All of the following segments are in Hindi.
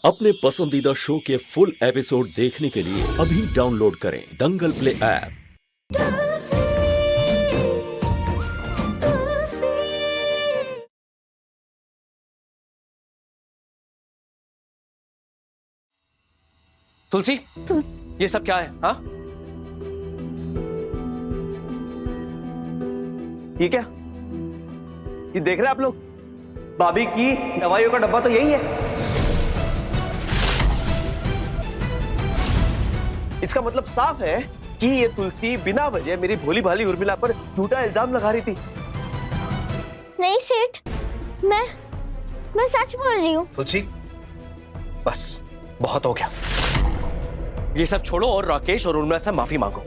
अपने पसंदीदा शो के फुल एपिसोड देखने के लिए अभी डाउनलोड करें दंगल प्ले ऐप। तुलसी, ये सब क्या है? हाँ, ये क्या? ये देख रहे हैं आप लोग? भाभी की दवाइयों का डब्बा तो यही है। इसका मतलब साफ है कि ये तुलसी बिना वजह मेरी भोली भाली उर्मिला पर झूठा इल्जाम लगा रही थी। नहीं सेठ, मैं सच बोल रही हूँ। तुलसी, बस बहुत हो गया। ये सब छोड़ो और राकेश और उर्मिला से माफी मांगो।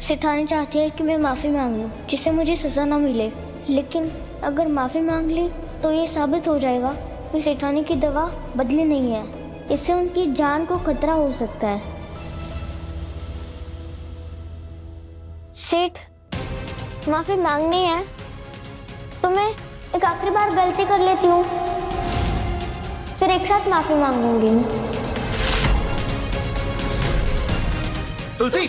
सेठानी चाहती है कि मैं माफी मांग लूं, जिससे मुझे सजा ना मिले। लेकिन अगर माफी मांग ली तो ये साबित हो जाएगा कि सेठानी की दवा बदली नहीं है। इससे उनकी जान को खतरा हो सकता है। सेठ, माफी मांगनी है तो मैं एक आखिरी बार गलती कर लेती हूँ, फिर एक साथ माफी मांगूंगी मैं। तुलसी,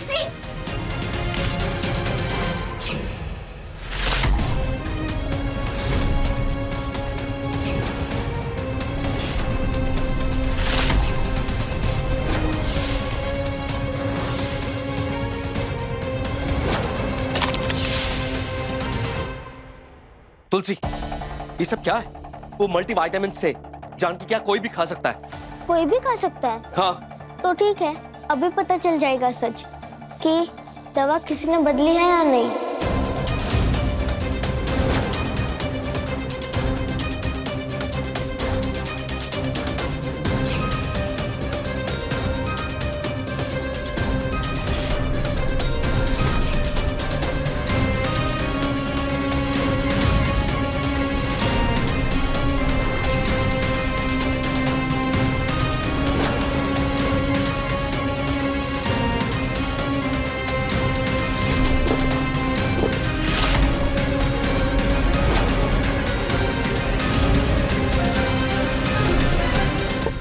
तुलसी, ये सब क्या है? वो मल्टीविटामिन से जानकी क्या कोई भी खा सकता है? कोई भी खा सकता है? हाँ। तो ठीक है, अभी पता चल जाएगा सच कि दवा किसी ने बदली है या नहीं।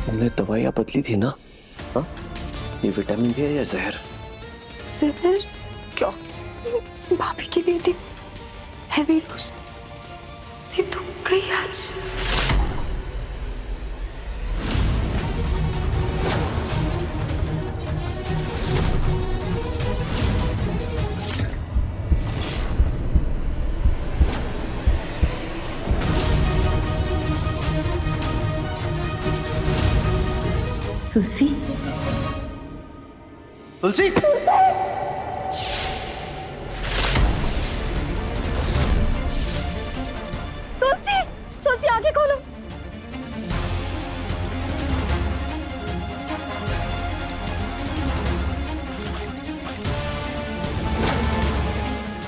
हमने दवाइयाँ बदली थी ना? हाँ? ये विटामिन भी है या जहर? जहर? क्या? भाभी के लिए थी हैवी डोज। तुलसी तो गई आज। तुलसी, तुलसी, तुलसी, तुलसी आंखें खोलो।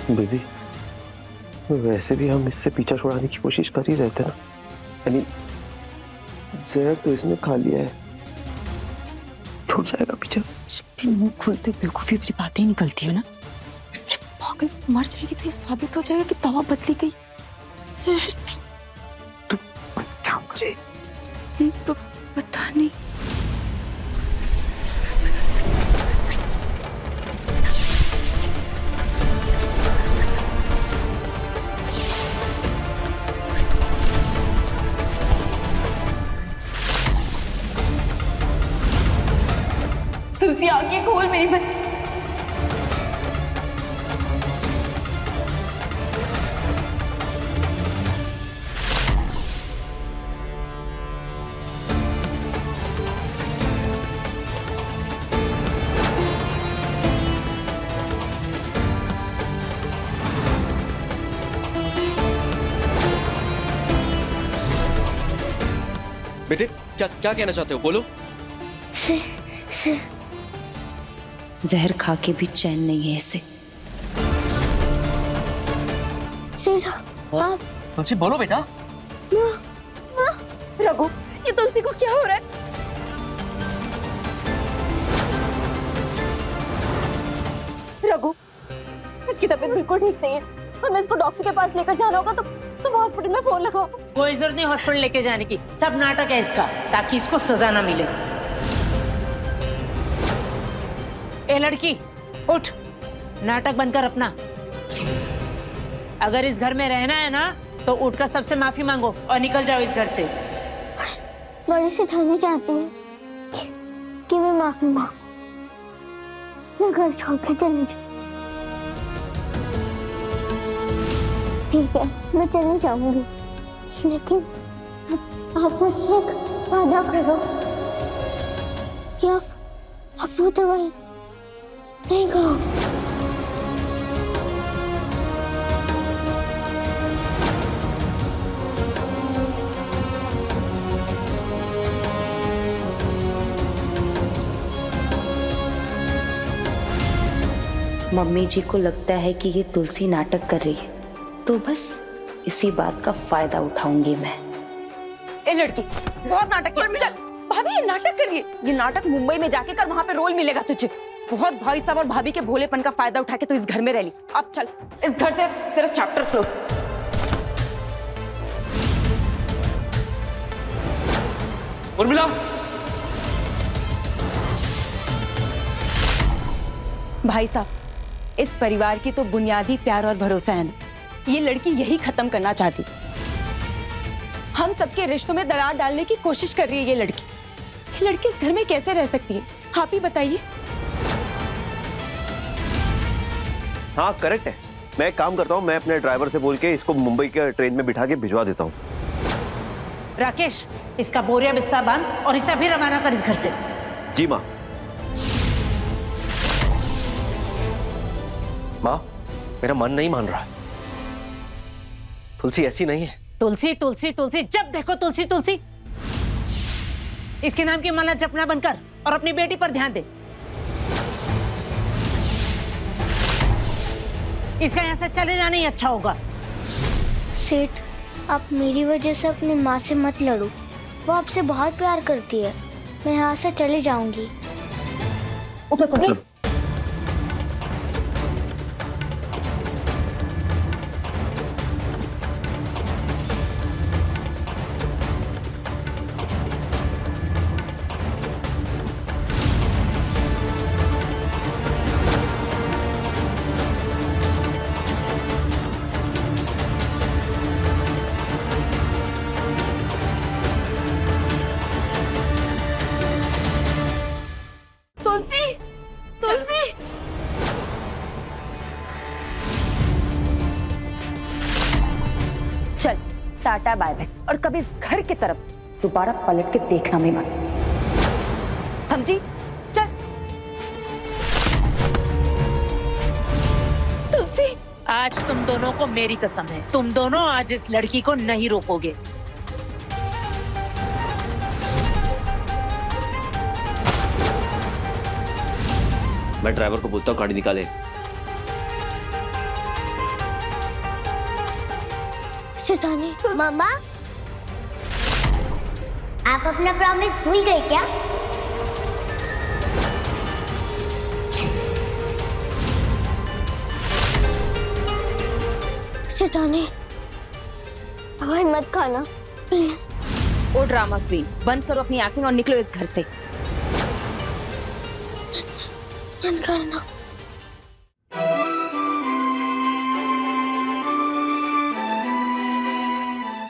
बेबी, वैसे भी हम इससे पीछा छुड़ाने की कोशिश कर ही रहे थे ना। यानी जहर तो इसने खा लिया है, छूट जाएगा पीछा। मुंह खोलते बेवकूफी वाली बातें ही निकलती है ना। पागल, मर जाएगी तो ये साबित हो जाएगा कि दवा बदली गई। जहर थी। तू क्या करे? पता नहीं। तुलसी आंखें खोल मेरी बच्ची। बेटे, क्या क्या कहना चाहते हो? बोलो। जहर खा के भी चैन नहीं है इसे। सेठ, आप तुलसी बोलो बेटा। रघु, ये तुलसी को क्या हो रहा है? रघु, इसकी तबीयत बिल्कुल ठीक नहीं है। हमें इसको डॉक्टर के पास लेकर जाना होगा। तो हॉस्पिटल में फोन लगाओ। कोई जरूरत नहीं हॉस्पिटल लेके जाने की, सब नाटक है इसका, ताकि इसको सजा ना मिले। ए लड़की उठ, नाटक बंद कर अपना। अगर इस घर में रहना है ना तो उठकर सबसे माफी मांगो और निकल जाओ इस घर से। बड़ी सेठानी चाहती है कि मैं माफी मांगू, मैं घर छोड़ के चली जाऊं। ठीक है, मैं चली जाऊंगी, लेकिन आप मुझसे एक वादा करो कि आप वो दवाई नहीं खाओगे। मम्मी जी को लगता है कि ये तुलसी नाटक कर रही है, तो बस इसी बात का फायदा उठाऊंगी मैं। ए लड़की, बहुत नाटक किया। चल भाभी, ये नाटक करिए, ये नाटक मुंबई में जाके कर, वहां पे रोल मिलेगा तुझे। बहुत भाई साहब और भाभी के भोलेपन का फायदा उठा के तू इस घर में रह ली। अब चल, इस घर से तेरा चैप्टर क्लोज। उर्मिला, भाई साहब, इस परिवार की तो बुनियादी प्यार और भरोसा है ना, ये लड़की यही खत्म करना चाहती। हम सबके रिश्तों में दरार डालने की कोशिश कर रही है ये लड़की इस घर में कैसे रह सकती है, आप ही बताइए। हाँ करेक्ट है, मैं एक काम करता हूँ, मैं अपने ड्राइवर से बोल के इसको मुंबई के ट्रेन में बिठा के भिजवा देता हूँ। राकेश, इसका बोरिया बिस्तर बांध और इसे अभी रवाना कर इस घर से। जी माँ। माँ, मेरा मन नहीं मान रहा। तुलसी ऐसी नहीं है। तुलसी तुलसी तुलसी, जब देखो तुलसी तुलसी। इसके नाम की माला जपना बंद कर और अपनी बेटी पर ध्यान दे। इसका यहाँ से चले जाना ही अच्छा होगा। सेठ, आप मेरी वजह से अपनी माँ से मत लड़ो, वो आपसे बहुत प्यार करती है। मैं यहाँ से चली जाऊंगी। तुलसी, चल टाटा बाय बाय, और कभी इस घर की तरफ दोबारा पलट के देखना भी मत, समझी? चल। तुलसी, आज तुम दोनों को मेरी कसम है, तुम दोनों आज इस लड़की को नहीं रोकोगे। मैं ड्राइवर को बोलता हूँ गाड़ी निकाले। सेठानी, मामा, आप अपना प्रॉमिस भूल गए क्या? सेठानी, दवाई मत खाना प्लीज। ओ ड्रामा क्वीन, बंद करो अपनी एक्टिंग और निकलो इस घर से। बंद करना।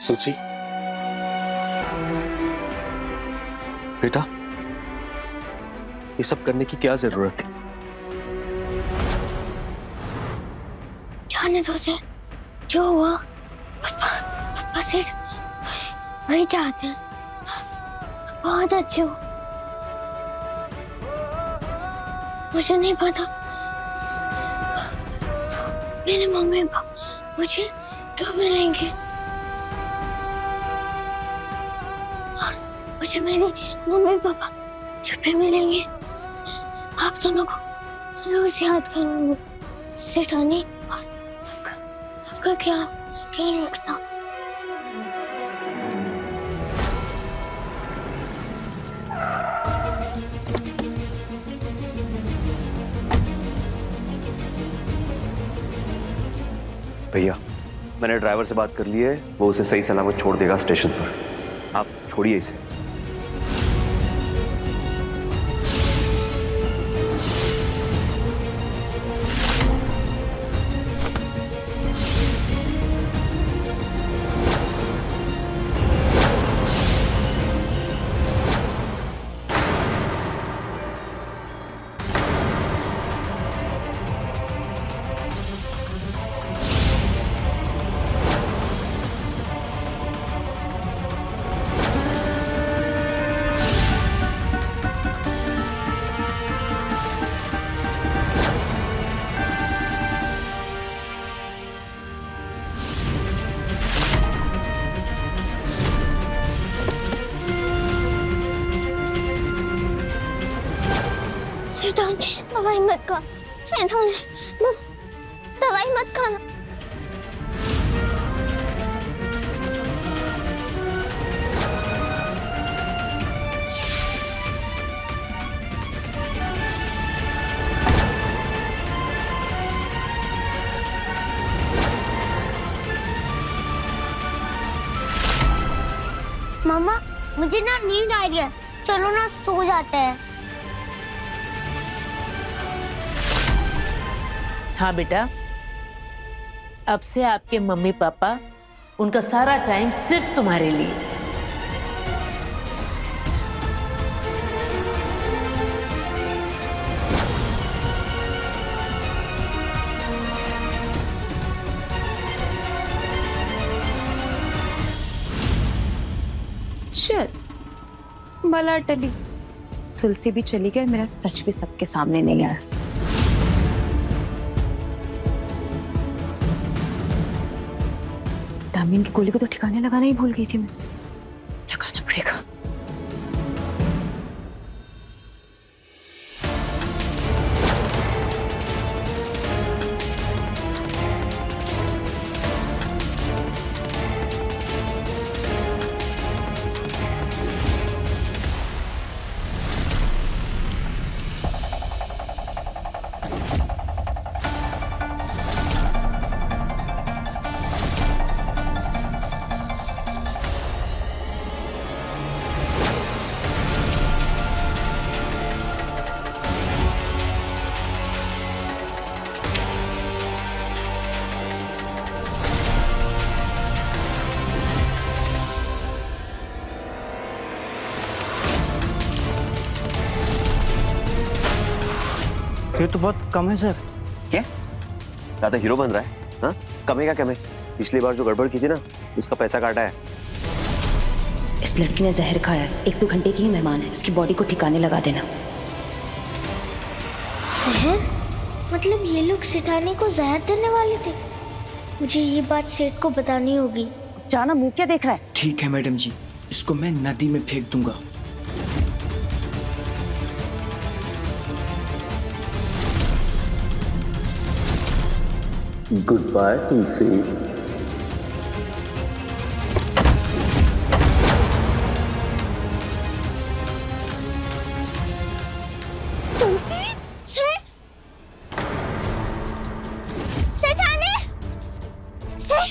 तुलसी, बेटा, ये सब करने की क्या जरूरत थी? जाने दो सर, जो हुआ पापा सेठ वही चाहते हैं। आप बहुत अच्छे हो। मुझे नहीं पता मेरे मम्मी पापा मुझे कब मिलेंगे, और मुझे मेरे मम्मी पापा जब भी मिलेंगे आप दोनों को रोज याद करूंगी। सेठानी, आपका ख्याल रखना। भैया, मैंने ड्राइवर से बात कर ली है, वो उसे सही सलामत छोड़ देगा स्टेशन पर। आप छोड़िए इसे। सेठान, दवाई मत खा। सेठान, दवाई मत खाना। मामा, मुझे ना नींद आ रही है, चलो ना सो जाते हैं। हाँ बेटा, अब से आपके मम्मी पापा, उनका सारा टाइम सिर्फ तुम्हारे लिए। चल बला टली, तुलसी भी चली गई, मेरा सच भी सबके सामने नहीं आया। डामिन की गोली को तो ठिकाने लगाना ही भूल गई थी मैं, लगाना पड़ेगा। ये तो बहुत कम है सर। क्या ज्यादा हीरो बन रहा है? हाँ, कम है क्या कम है? पिछली बार जो गड़बड़ की थी ना, उसका पैसा काटा है। इस लड़की ने जहर खाया है, 1-2 घंटे की ही मेहमान है, इसकी बॉडी को ठिकाने लगा देना। जहर? मतलब ये लोग सेठानी को जहर देने वाले थे? मुझे ये बात सेठ को बतानी होगी। जाना, मुंह क्या देख रहा है? ठीक है मैडम जी, इसको मैं नदी में फेंक दूंगा। गुड बाय तुलसी। तुलसी? सेठ? सेठानी? सेठ?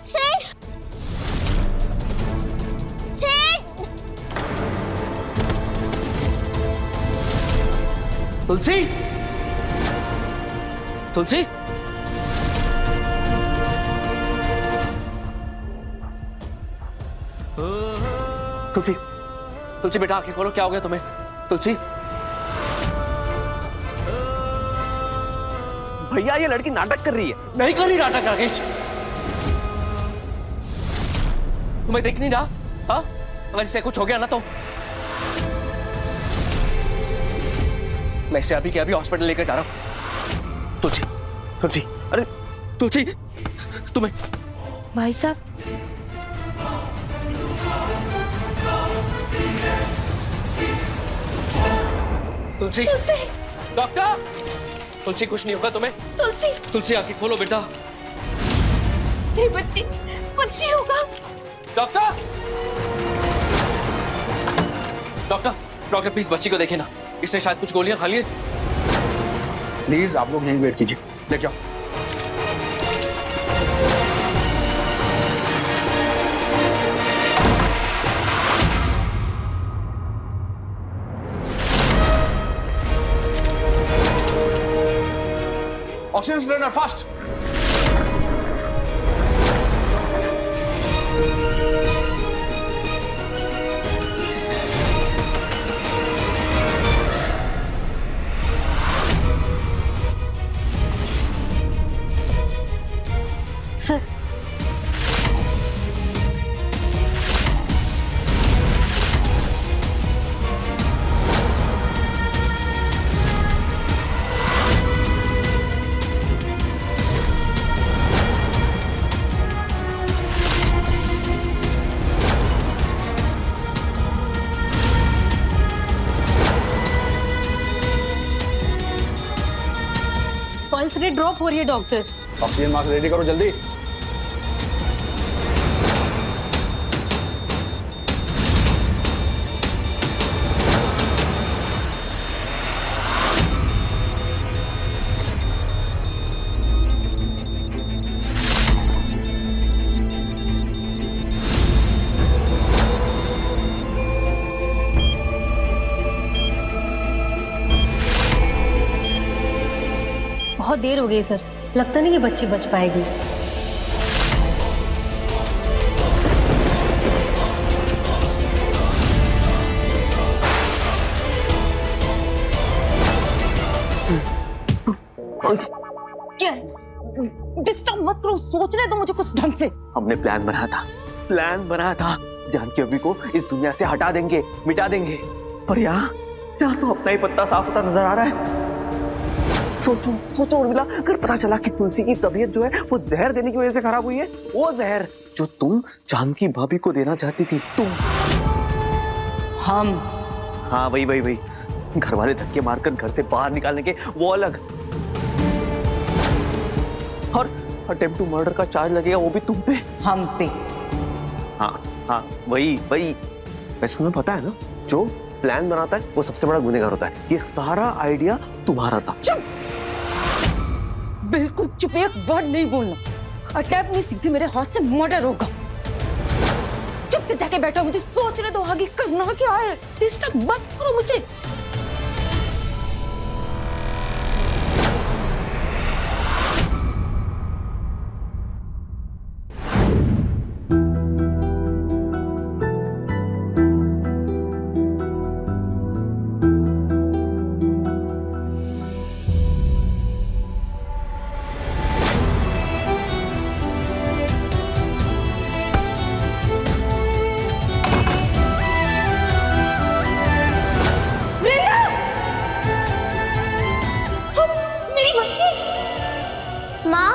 सेठ? सेठ? तुलसी, तुलसी, तुलसी, तुलसी बेटा आंखें खोलो, क्या हो गया तुम्हें? तुलसी, भैया ये लड़की नाटक कर रही है। नहीं कर रही नाटक राकेश, तुम्हें देख नहीं रहा? हाँ, अगर इसे कुछ हो गया ना तो मैं इसे अभी के अभी हॉस्पिटल लेकर जा रहा हूं। तुलसी, तुलसी, अरे तुलसी, तुम्हें भाई साहब, तुलसी, डॉक्टर, तुलसी कुछ नहीं होगा तुम्हें। तुलसी, तुलसी आंखें खोलो बेटा। मेरी बच्ची, कुछ नहीं होगा। डॉक्टर, डॉक्टर, डॉक्टर प्लीज बच्ची को देखे ना, इसने शायद कुछ गोलियां खा ली। प्लीज आप लोग यहीं वेट कीजिए, लेके आओ। Oxygen cylinder fast. Sir pulse rate drop हो रही है डॉक्टर। ऑक्सीजन मास्क रेडी करो जल्दी। बहुत देर हो गई सर, लगता नहीं कि बच्ची बच पाएगी। डिस्टर्ब मत करो, सोचने दो मुझे कुछ ढंग से। हमने प्लान बनाया था जानकी अभी को इस दुनिया से हटा देंगे, मिटा देंगे। पर यहाँ तो अपना ही पत्ता साफ होता नजर आ रहा है। सोचो उर्मिला, अगर पता चला कि तुलसी की तबीयत जो है वो जहर देने की वजह से खराब हुई है, वो जहर जो तुम जानकी भाभी को देना चाहती थी, तुम। हाँ वही घर वाले धक्के मारकर घर से बाहर निकालने के, वो अलग। और अटेम्प्ट टू मर्डर का चार्ज लगेगा, वो भी तुम पे, हम पे। हाँ वही। वैसे तुम्हें पता है ना, जो प्लान बनाता है वो सबसे बड़ा गुनहगार होता है। ये सारा आइडिया तुम्हारा था। बिल्कुल चुप, एक वर्ड नहीं बोलना। अटैक नहीं सीधे मेरे हाथ से मर्डर होगा। चुप से जाके बैठो, मुझे सोचने दो आगे करना क्या है। डिस्टर्ब मत करो मुझे। माँ,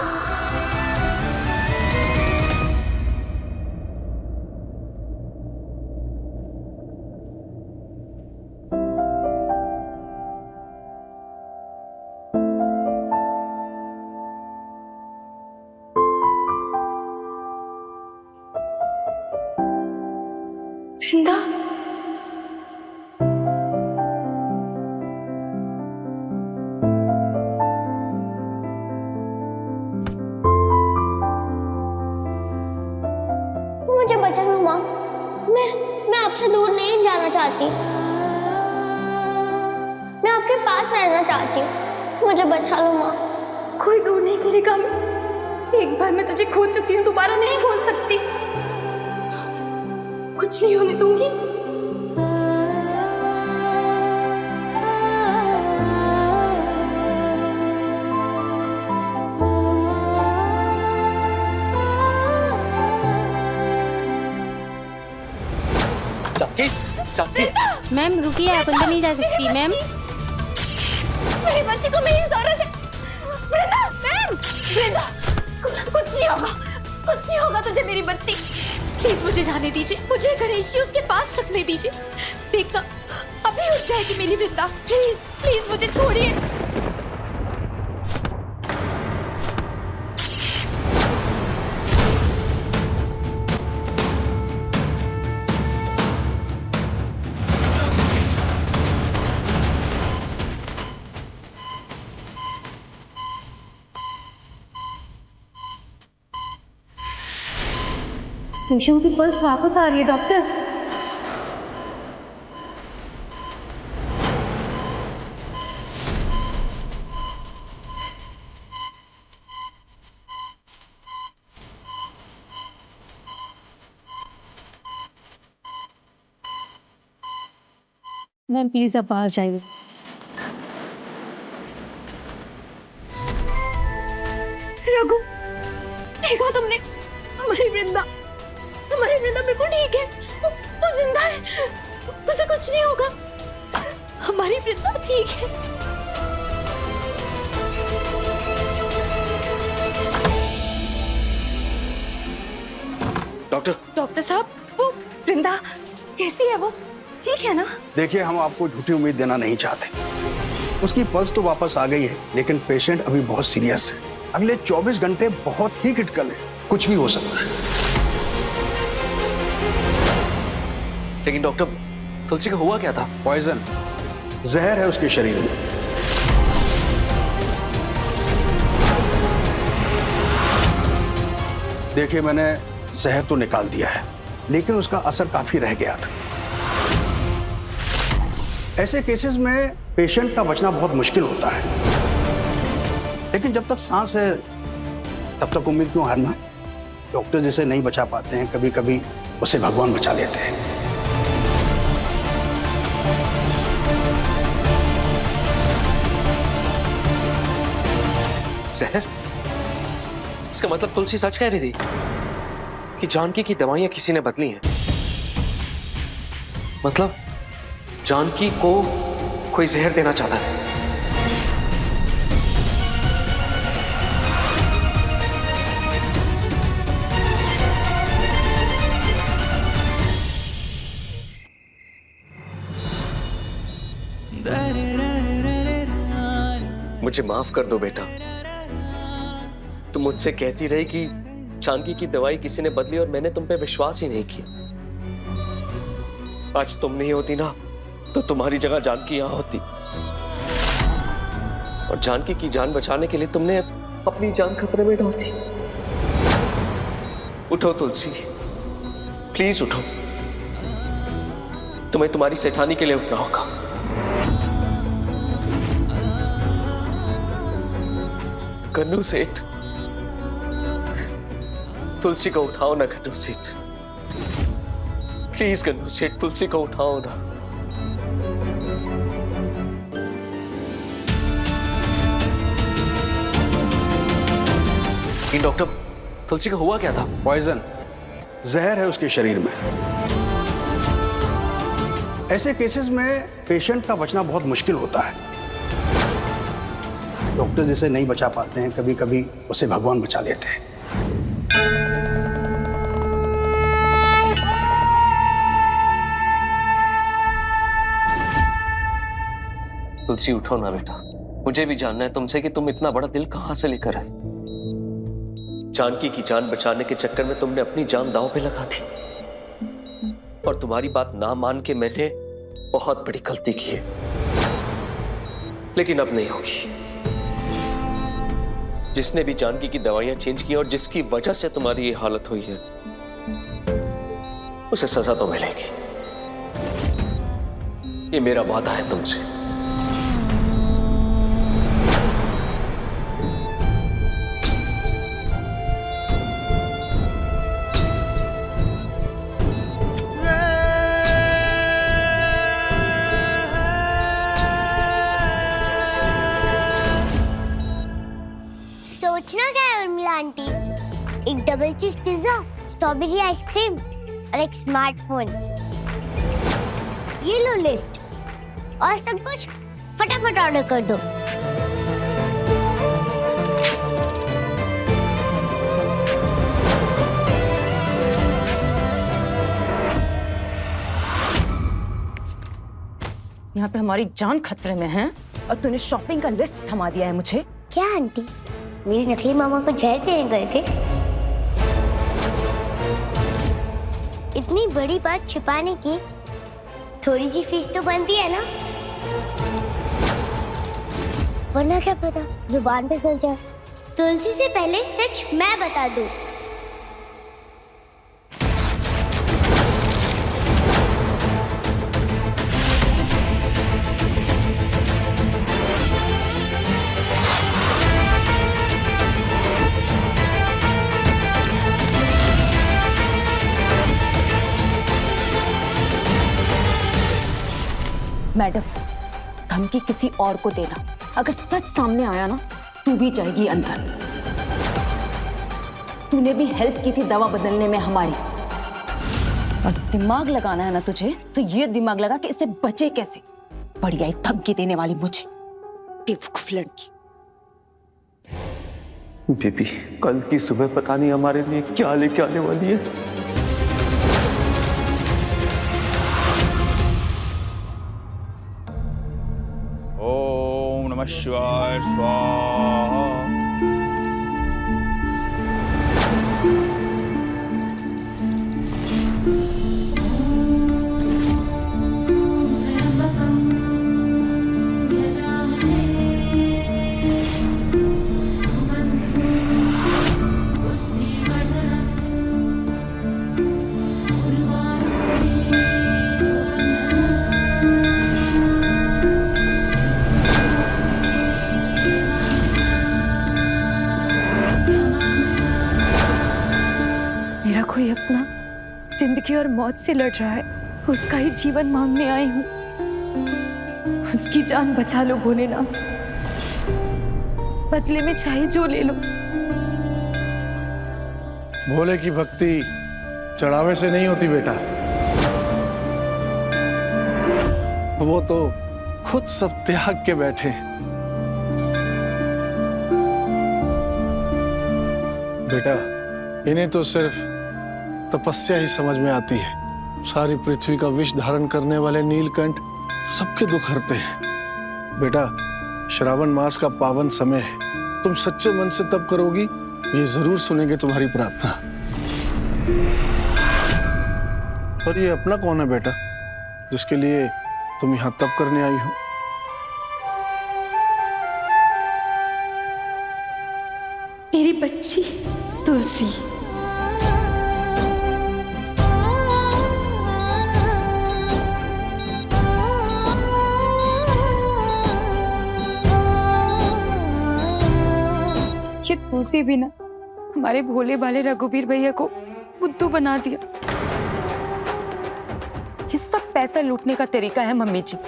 जिंदा? मुझे बचा लो माँ। मैं आपसे दूर नहीं जाना चाहती, मैं आपके पास रहना चाहती हूँ। मुझे बचा लो माँ। कोई दूर नहीं करेगा। मैं एक बार मैं तुझे खो चुकी हूँ, दोबारा नहीं खो सकती। कुछ नहीं होने दूंगी। चाकी मैम रुकिए, आप अंदर नहीं जा सकती मैम। मेरी बच्ची को मेरी जरूरत है। वृंदा, मैम, वृंदा, कुछ नहीं होगा तुझे मेरी बच्ची। प्लीज मुझे जाने दीजिए, मुझे गणेश जी उसके पास रखने दीजिए। देखना अभी उठ जाएगी मेरी वृंदा। प्लीज प्लीज मुझे छोड़िए। पेशेंट की पल्स वापस आ रही है डॉक्टर। मैम प्लीज आप बाहर जाइए। रघु, देखा तुमने? हमारी वृंदा बिल्कुल ठीक है। वो जिंदा है, उसे कुछ नहीं होगा। हमारी वृंदा ठीक है। डॉक्टर साहब, वो वृंदा कैसी है? वो ठीक है ना? देखिए, हम आपको झूठी उम्मीद देना नहीं चाहते। उसकी पल्स तो वापस आ गई है, लेकिन पेशेंट अभी बहुत सीरियस है। अगले 24 घंटे बहुत ही क्रिटिकल है, कुछ भी हो सकता है। लेकिन डॉक्टर, तुलसी का हुआ क्या था? पॉइजन, जहर है उसके शरीर में। देखिए, मैंने जहर तो निकाल दिया है, लेकिन उसका असर काफी रह गया था। ऐसे केसेस में पेशेंट का बचना बहुत मुश्किल होता है, लेकिन जब तक सांस है तब तक उम्मीद क्यों हारना? डॉक्टर जिसे नहीं बचा पाते हैं, कभी कभी उसे भगवान बचा लेते हैं। जहर? इसका मतलब तुलसी सच कह रही थी कि जानकी की दवाइयां किसी ने बदली हैं। मतलब जानकी को कोई जहर देना चाहता है। मुझे माफ कर दो बेटा। तुम मुझसे कहती रही कि जानकी की दवाई किसी ने बदली और मैंने तुम पे विश्वास ही नहीं किया। आज तुम नहीं होती ना, तो तुम्हारी जगह जानकी यहां होती। और जानकी की जान बचाने के लिए तुमने अपनी जान खतरे में डाल दी। उठो तुलसी, प्लीज उठो। तुम्हें तुम्हारी सेठानी के लिए उठना होगा। कन्नू सेठ, तुलसी को उठाओ ना कन्नू सेठ। प्लीज कन्नू सेठ, तुलसी को उठाओ ना। डॉक्टर, तुलसी का हुआ क्या था? पॉइजन, जहर है उसके शरीर में। ऐसे केसेस में पेशेंट का बचना बहुत मुश्किल होता है। डॉक्टर जिसे नहीं बचा पाते हैं, कभी कभी उसे भगवान बचा लेते हैं। तुलसी उठो ना बेटा। मुझे भी जानना है तुमसे कि तुम इतना बड़ा दिल कहां से लेकर आए। जानकी की जान बचाने के चक्कर में तुमने अपनी जान दांव पे लगा दी, और तुम्हारी बात ना मान के मैंने बहुत बड़ी गलती की है। लेकिन अब नहीं होगी। जिसने भी जानकी की दवाइयां चेंज की और जिसकी वजह से तुम्हारी ये हालत हुई है, उसे सजा तो मिलेगी। ये मेरा वादा है तुमसे। सोचना क्या है उर्मिला आंटी? एक डबल चीज पिज्जा, स्ट्रॉबेरी आइसक्रीम और एक स्मार्टफोन। ये लो लिस्ट, और सब कुछ फटाफट ऑर्डर कर दो। यहाँ पे हमारी जान खतरे में है और तूने शॉपिंग का लिस्ट थमा दिया है मुझे। क्या आंटी, मेरी नकली मामा को जहर देने गए थे? इतनी बड़ी बात छिपाने की थोड़ी सी फीस तो बनती है ना, वरना क्या पता जुबान पे चल जाए। तुलसी से पहले सच मैं बता दूं। मैडम, धमकी किसी और को देना, अगर सच सामने आया ना, तू भी जाएगी अंदर। तूने भी हेल्प की थी दवा बदलने में हमारी, और दिमाग लगाना है ना तुझे, तो ये दिमाग लगा कि इससे बचे कैसे। बढ़िया ही धमकी देने वाली मुझे, बेवकूफ लड़की। बेबी, कल की सुबह पता नहीं हमारे लिए क्या लेके आने वाली है। ओम नमः शिवाय स्वाहा। मेरा कोई अपना जिंदगी और मौत से लड़ रहा है, उसका ही जीवन मांगने आई हूँ। उसकी जान बचा लो भोलेनाथ, बदले में चाहे जो ले लो। भोले की भक्ति चढ़ावे से नहीं होती बेटा, वो तो खुद सब त्याग के बैठे हैं। बेटा, इन्हें तो सिर्फ तपस्या ही समझ में आती है। सारी पृथ्वी का विष धारण करने वाले नीलकंठ सबके दुख हरते हैं। बेटा, श्रावण मास का पावन समय है, तुम सच्चे मन से तप करोगी, ये जरूर सुनेंगे तुम्हारी प्रार्थना। और ये अपना कौन है बेटा, जिसके लिए तुम यहाँ तप करने आई हो? मेरी बच्ची तुलसी। ये तुलसी भी ना हमारे भोले भाले रघुवीर भैया को बुद्धू बना दिया। ये सब पैसा लूटने का तरीका है मम्मी जी।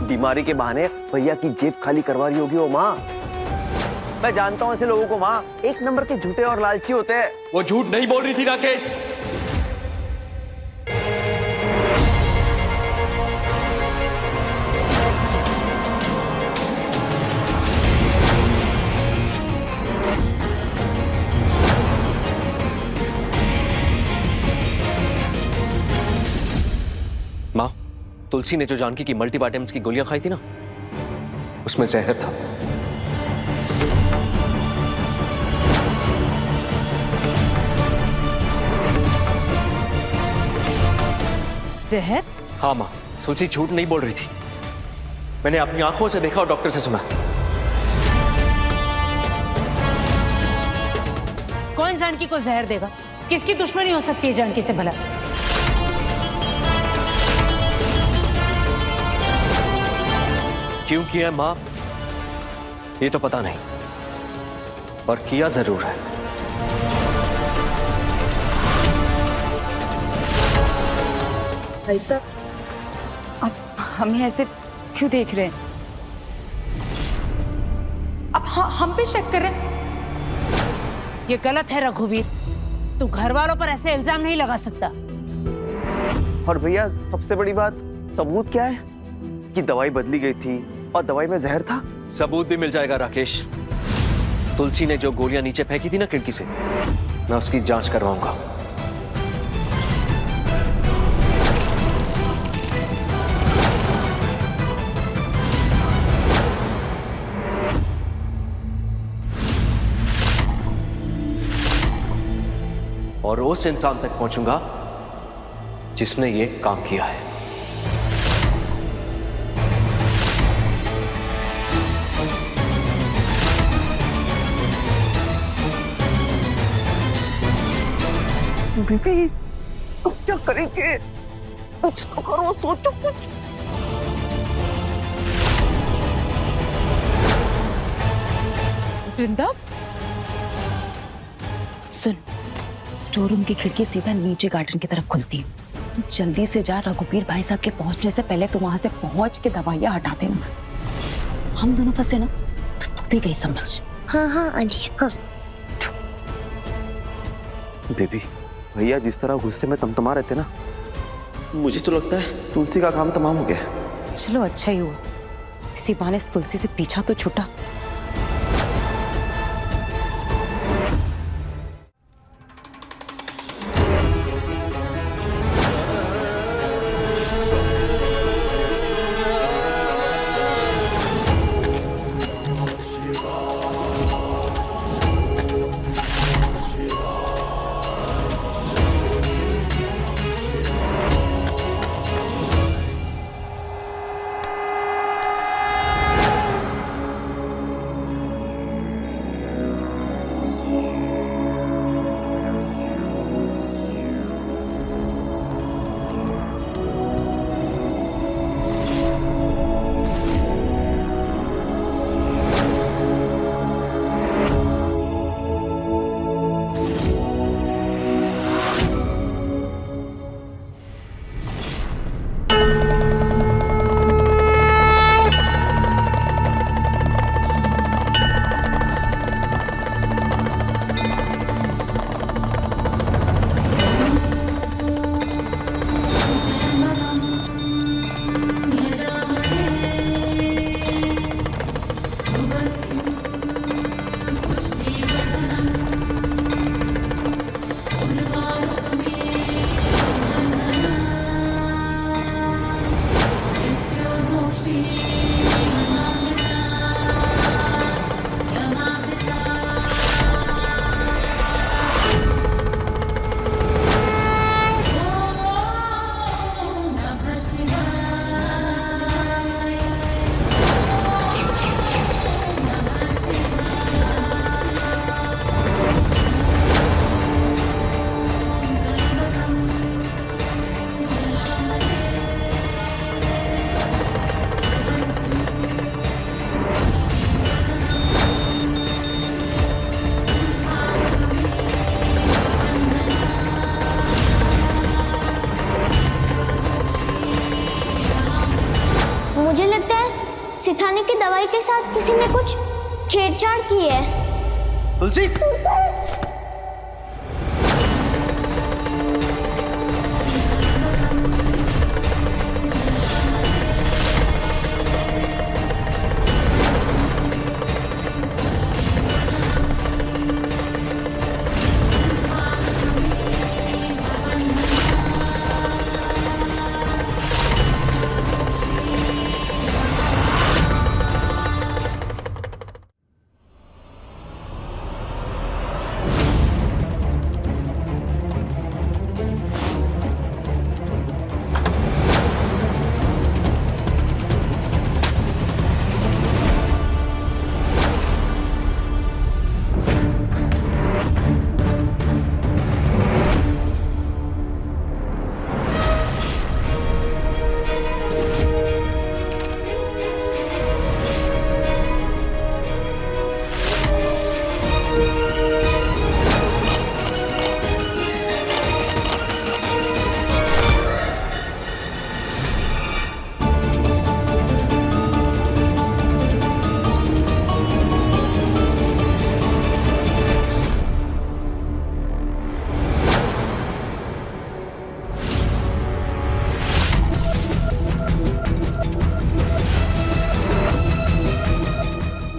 बीमारी के बहाने भैया की जेब खाली करवा रही होगी वो माँ। मैं जानता हूँ ऐसे लोगों को माँ, एक नंबर के झूठे और लालची होते हैं। वो झूठ नहीं बोल रही थी राकेश। माँ, तुलसी ने जो जानकी की मल्टीविटामिन्स की गोलियां खाई थी ना, उसमें जहर था। जहर? हाँ माँ, तुलसी झूठ नहीं बोल रही थी। मैंने अपनी आंखों से देखा और डॉक्टर से सुना। कौन जानकी को जहर देगा? किसकी दुश्मनी हो सकती है जानकी से भला? क्यों किया माँ, ये तो पता नहीं, पर किया जरूर है। भाई साहब, आप हमें ऐसे क्यों देख रहे हैं? आप हम पे शक कर रहे हैं? ये गलत है रघुवीर, तू घर वालों पर ऐसे इल्जाम नहीं लगा सकता। और भैया सबसे बड़ी बात, सबूत क्या है कि दवाई बदली गई थी और दवाई में जहर था? सबूत भी मिल जाएगा राकेश। तुलसी ने जो गोलियां नीचे फेंकी थी ना खिड़की से, मैं उसकी जांच करवाऊंगा। और उस इंसान तक पहुंचूंगा जिसने ये काम किया है। बीबी, तुम क्या करेंगे? कुछ तो करो, सोचो कुछ। वृंदा, सुन, स्टोर रूम की खिड़की सीधा नीचे गार्डन की तरफ खुलती है। तू जल्दी से जा, रघुबीर भाई साहब के पहुंचने से पहले तू वहां से पहुंच के दवाइयां हटा देना। हम दोनों फंसे ना तो तू भी गई समझ। हाँ हाँ आंटी हाँ। बेबी, भैया जिस तरह गुस्से में तमतमा रहे थे ना, मुझे तो लगता है तुलसी का काम तमाम हो गया। चलो अच्छा ही हुआ, इसी बहाने इस तुलसी से पीछा तो छूटा। मुझे लगता है सिठाने की दवाई के साथ किसी ने कुछ छेड़छाड़ की है। तुलसी,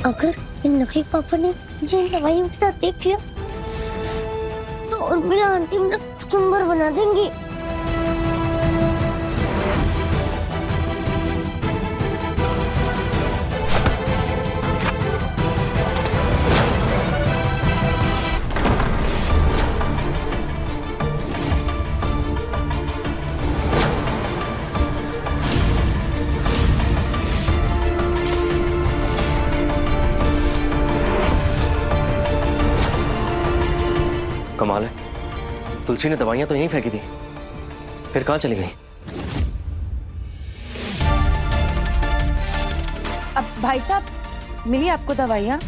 अगर इन नकली पापा ने मुझे इन दवाइयों के साथ देख लिया तो उर्मिला आंटी मेरा कचुम्बर बना देंगी। कमाल है, तुलसी ने दवाइयां तो यहीं फेंकी थी, फिर कहां चली गई? अब भाई साहब मिली आपको दवाइयाँ?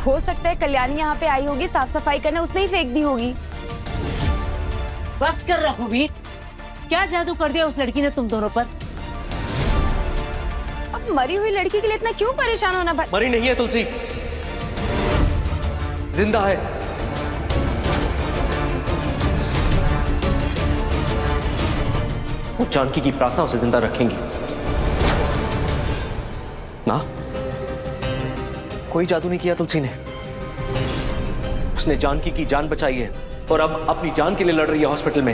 हो सकता है कल्याणी यहाँ पे आई होगी साफ सफाई करने, उसने ही फेंक दी होगी। बस कर रघुवीर, क्या जादू कर दिया उस लड़की ने तुम दोनों पर? अब मरी हुई लड़की के लिए इतना क्यों परेशान होना भाई? मरी नहीं है तुलसी, जिंदा है। वो जानकी की प्रार्थना उसे जिंदा रखेंगी ना। कोई जादू नहीं किया तुलसी ने, उसने जानकी की जान बचाई है और अब अपनी जान के लिए लड़ रही है हॉस्पिटल में।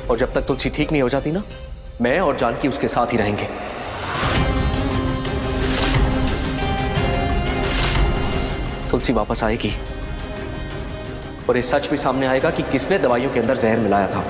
और जब तक तुलसी ठीक नहीं हो जाती ना, मैं और जानकी उसके साथ ही रहेंगे। तुलसी वापस आएगी और ये सच भी सामने आएगा कि किसने दवाइयों के अंदर जहर मिलाया था।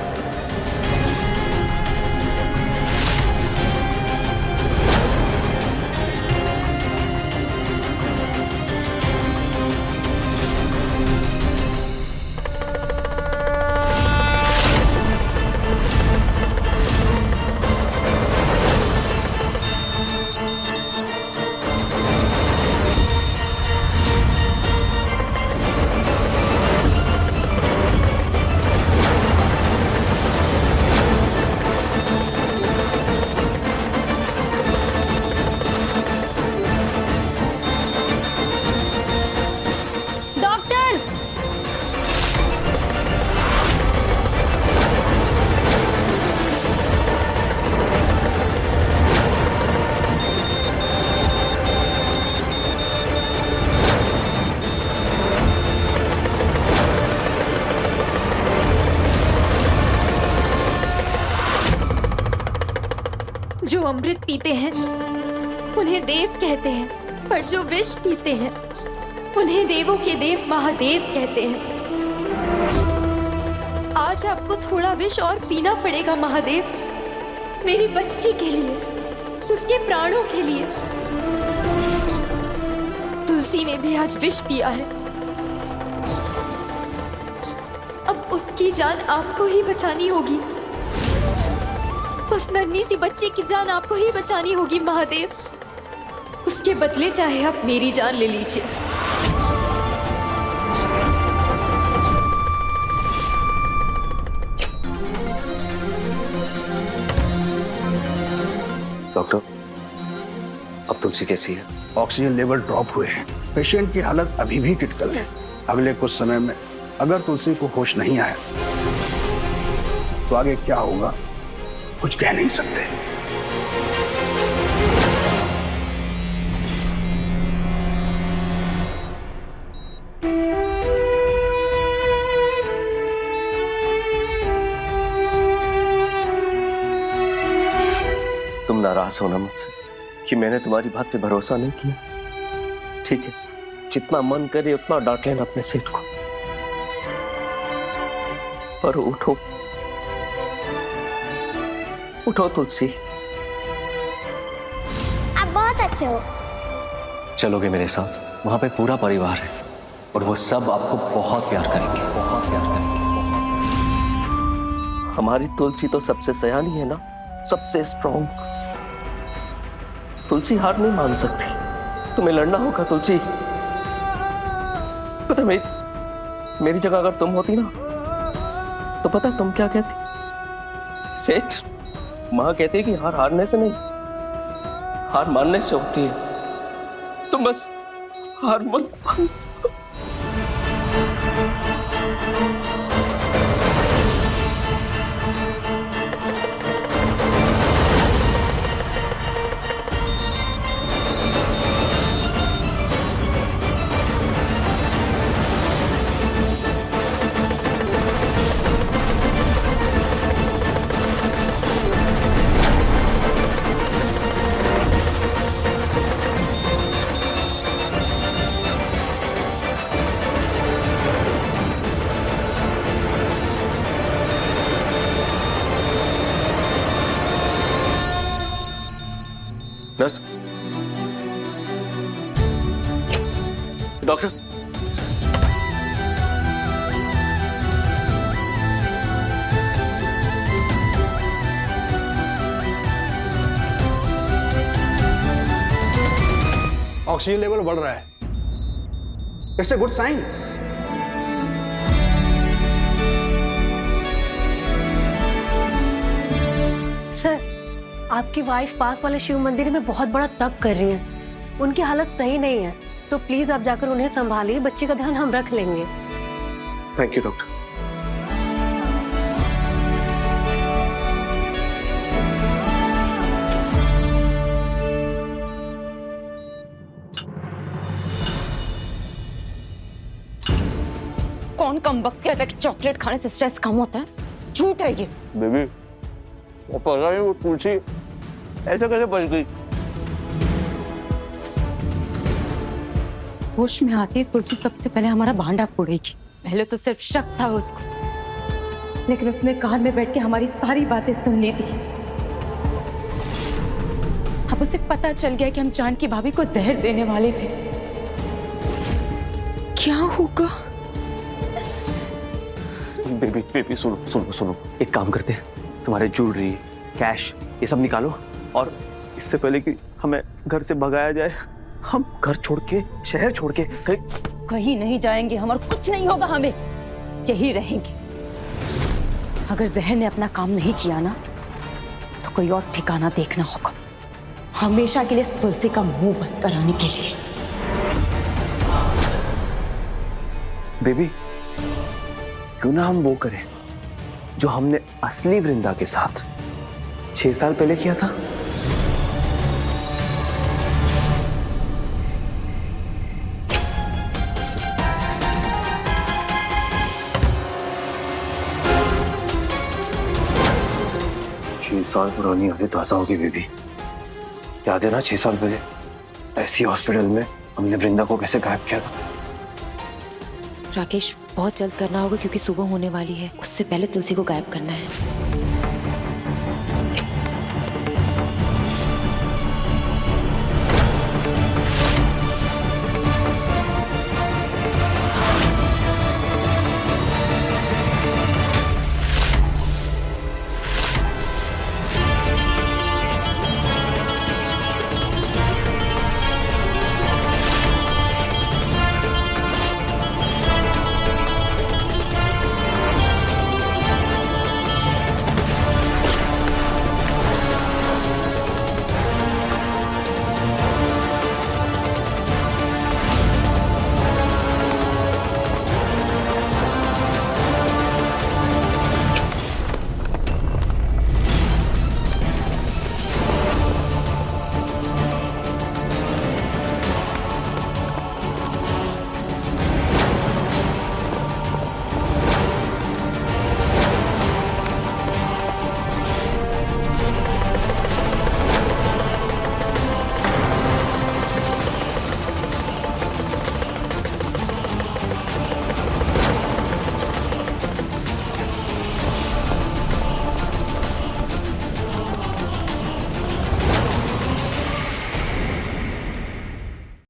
जो अमृत पीते हैं उन्हें देव कहते हैं, पर जो विष पीते हैं उन्हें देवों के देव महादेव कहते हैं। आज आपको थोड़ा विष और पीना पड़ेगा महादेव, मेरी बच्ची के लिए, उसके प्राणों के लिए। तुलसी ने भी आज विष पिया है, अब उसकी जान आपको ही बचानी होगी। उस नन्ही सी बच्ची की जान आपको ही बचानी होगी महादेव। उसके बदले चाहे आप मेरी जान ले लीजिए। डॉक्टर, अब तुलसी कैसी है? ऑक्सीजन लेवल ड्रॉप हुए हैं, पेशेंट की हालत अभी भी क्रिटिकल है। अगले कुछ समय में अगर तुलसी को होश नहीं आया तो आगे क्या होगा कुछ कह नहीं सकते। तुम नाराज हो ना मुझसे कि मैंने तुम्हारी बात पे भरोसा नहीं किया? ठीक है, जितना मन करे उतना डांट लेना अपने सेठ को, पर उठो उठो तुलसी। आप बहुत अच्छे हो। चलोगे मेरे साथ? वहां पे पूरा परिवार है और वो सब आपको बहुत प्यार करेंगे, बहुत प्यार करेंगे। हमारी तुलसी तो सबसे सयानी है ना, सबसे स्ट्रॉन्ग। तुलसी हार नहीं मान सकती, तुम्हें लड़ना होगा तुलसी। पता मेरी जगह अगर तुम होती ना तो पता तुम क्या कहती? सेठ, माँ कहती है कि हार हारने से नहीं, हार मानने से होती है। तुम बस हार मत मान। नर्स, डॉक्टर, ऑक्सीजन लेवल बढ़ रहा है, it's a good sign. Sir, आपकी वाइफ पास वाले शिव मंदिर में बहुत बड़ा तप कर रही हैं। उनकी हालत सही नहीं है, तो प्लीज आप जाकर उन्हें संभालिए। बच्चे का ध्यान हम रख लेंगे। Thank you doctor. कौन कमबख्त कहता है कि चॉकलेट खाने से स्ट्रेस कम होता है? झूठ है ये। बेबी, वो पता नहीं वो तुलसी ऐसे कैसे बच गई? होश में आती तुलसी सबसे पहले हमारा भांडा फोड़ेगी। पहले तो सिर्फ शक था उसको, लेकिन उसने कान में बैठ के हमारी सारी बातें सुन ली थी। अब उसे पता चल गया कि हम जानकी भाभी को जहर देने वाले थे। क्या होगा? बेबी बेबी सुनो सुनो सुनो, एक काम करते हैं, तुम्हारे ज्वेलरी, कैश, ये सब निकालो, और इससे पहले कि हमें घर से भगाया जाए, हम घर छोड़ के, शहर छोड़ के कहीं नहीं जाएंगे हम, और कुछ नहीं होगा हमें, यही रहेंगे। अगर जहर ने अपना काम नहीं किया ना, तो कोई और ठिकाना देखना होगा, हमेशा के लिए इस तुलसी का मुंह बंद कराने के लिए। बेबी, क्यों ना हम वो करें जो हमने असली वृंदा के साथ 6 साल पहले किया था। छह साल पुरानी यादें ताजा होगी बेबी। याद है ना 6 साल पहले ऐसी हॉस्पिटल में हमने वृंदा को कैसे गायब किया था। राकेश, बहुत जल्द करना होगा क्योंकि सुबह होने वाली है। उससे पहले तुलसी को गायब करना है।